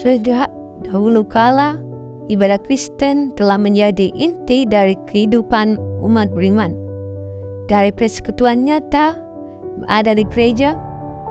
Sejak dahulu kala, ibadah Kristen telah menjadi inti dari kehidupan umat beriman. Dari persekutuan nyata ada di gereja,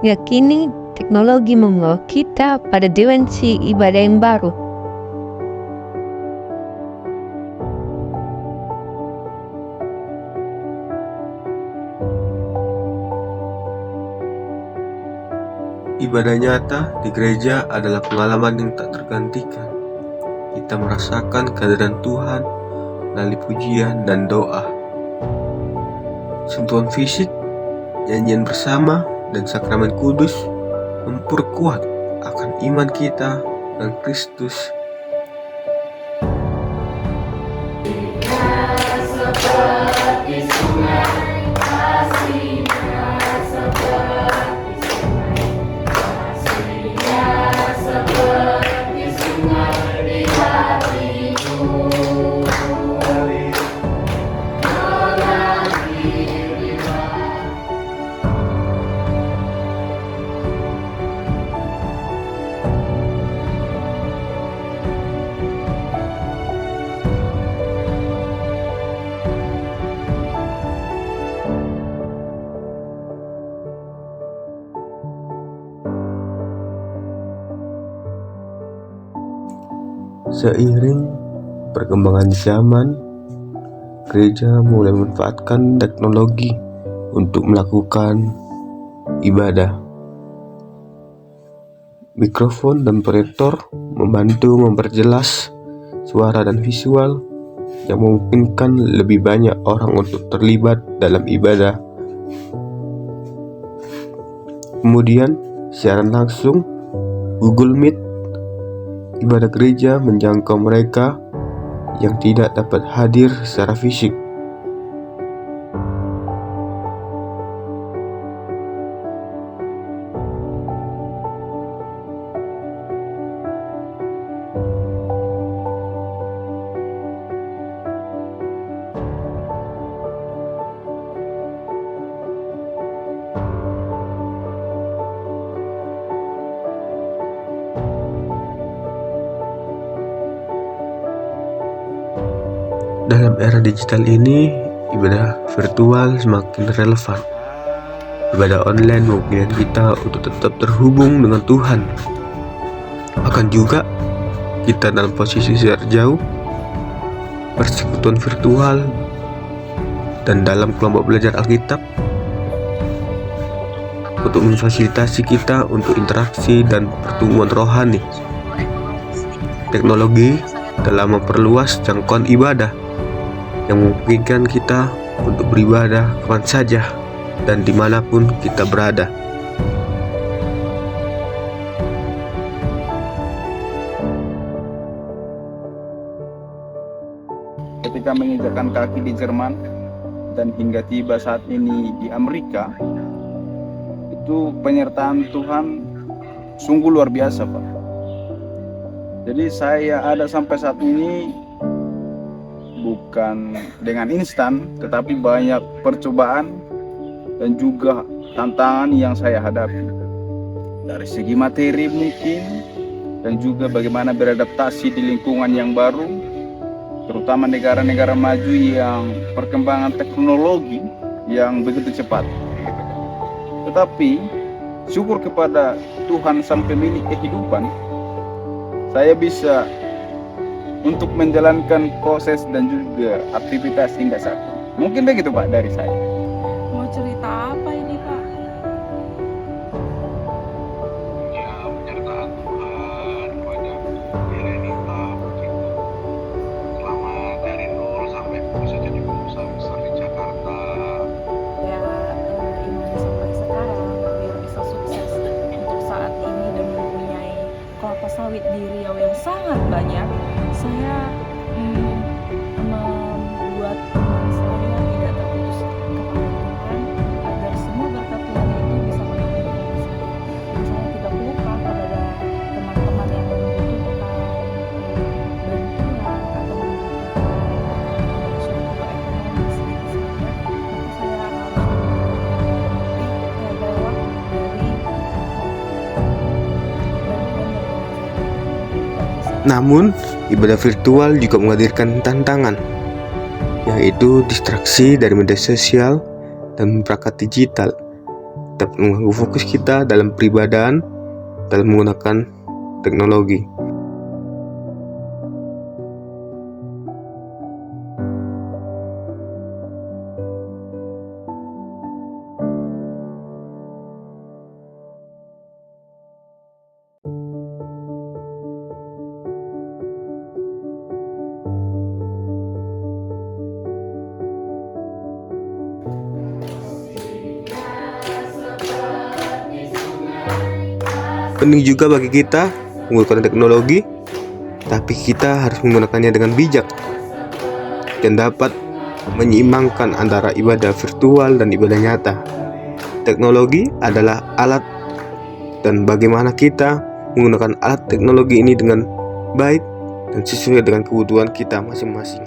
yakini teknologi membawa kita pada dimensi ibadah yang baru. Ibadah nyata di gereja adalah pengalaman yang tak tergantikan. Kita merasakan kehadiran Tuhan melalui pujian dan doa. Sentuhan fisik, nyanyian bersama, dan sakramen kudus memperkuat akan iman kita dan Kristus. Seiring perkembangan zaman, gereja mulai memanfaatkan teknologi untuk melakukan ibadah. Mikrofon dan proyektor membantu memperjelas suara dan visual yang memungkinkan lebih banyak orang untuk terlibat dalam ibadah. Kemudian, siaran langsung, Google Meet, ibadah gereja menjangkau mereka yang tidak dapat hadir secara fisik. Dalam era digital ini, ibadah virtual semakin relevan. Ibadah online memungkinkan kita untuk tetap terhubung dengan Tuhan. Bahkan juga, kita dalam posisi jarak jauh, persekutuan virtual, dan dalam kelompok belajar Alkitab untuk memfasilitasi kita untuk interaksi dan pertumbuhan rohani. Teknologi telah memperluas jangkauan ibadah yang memungkinkan kita untuk beribadah kapan saja dan dimanapun kita berada. Ketika menginjakkan kaki di Jerman dan hingga tiba saat ini di Amerika, itu penyertaan Tuhan sungguh luar biasa, Pak. Jadi saya ada sampai saat ini bukan dengan instan, tetapi banyak percobaan dan juga tantangan yang saya hadapi. Dari segi materi mungkin, dan juga bagaimana beradaptasi di lingkungan yang baru, terutama negara-negara maju yang perkembangan teknologi yang begitu cepat. Tetapi syukur kepada Tuhan Sang Pemilik kehidupan, saya bisa untuk menjalankan proses dan juga aktivitas hingga saat ini. Mungkin begitu, Pak, dari saya. Mau cerita apa ini, Pak? Ya, penyertaan Tuhan pada Yerenita begitu. Selama dari nol sampai bisa jadi pengusaha besar di Jakarta. Ya, ini sampai sekarang biar bisa sukses untuk saat ini dan mempunyai kelapa sawit di Riau yang sangat banyak. Saya membuat teman saya tidak terputus kepada Tuhan agar semua berkat Tuhan itu bisa mengalir kepada saya. Dan saya tidak lupa kepada teman-teman yang membutuhkan bantuan atau membutuhkan suatu ekonomi sedikit saja, maka saya harus lewat dari bantuan dari teman saya. Namun, ibadah virtual juga menghadirkan tantangan, yaitu distraksi dari media sosial dan perangkat digital dapat mengganggu fokus kita dalam peribadahan dalam menggunakan teknologi. Penting juga bagi kita menggunakan teknologi, tapi kita harus menggunakannya dengan bijak dan dapat menyeimbangkan antara ibadah virtual dan ibadah nyata. Teknologi adalah alat, dan bagaimana kita menggunakan alat teknologi ini dengan baik dan sesuai dengan kebutuhan kita masing-masing.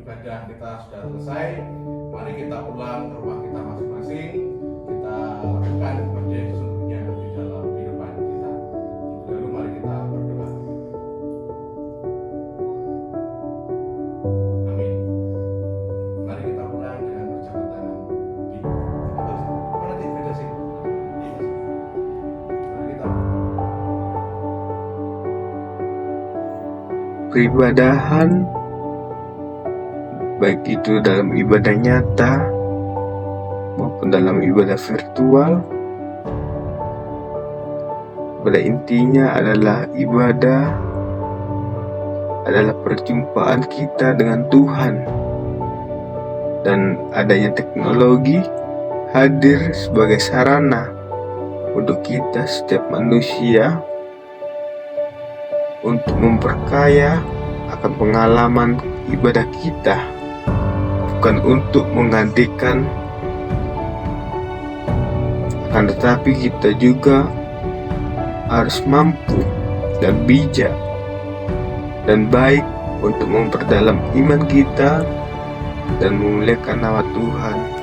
Ibadah kita sudah selesai, mari kita pulang ke rumah kita masing-masing. Kita lakukan ibadah yang sesungguhnya di dalam kehidupan kita. Lalu mari kita berdoa. Amin. Mari kita pulang dengan berjabat tangan di mana di beda sih? Mari kita Peribadahan, baik itu dalam ibadah nyata maupun dalam ibadah virtual, pada intinya adalah ibadah adalah perjumpaan kita dengan Tuhan, dan adanya teknologi hadir sebagai sarana untuk kita setiap manusia untuk memperkaya akan pengalaman ibadah kita, bukan untuk menggantikan, akan tetapi kita juga harus mampu dan bijak dan baik untuk memperdalam iman kita dan memuliakan nama Tuhan.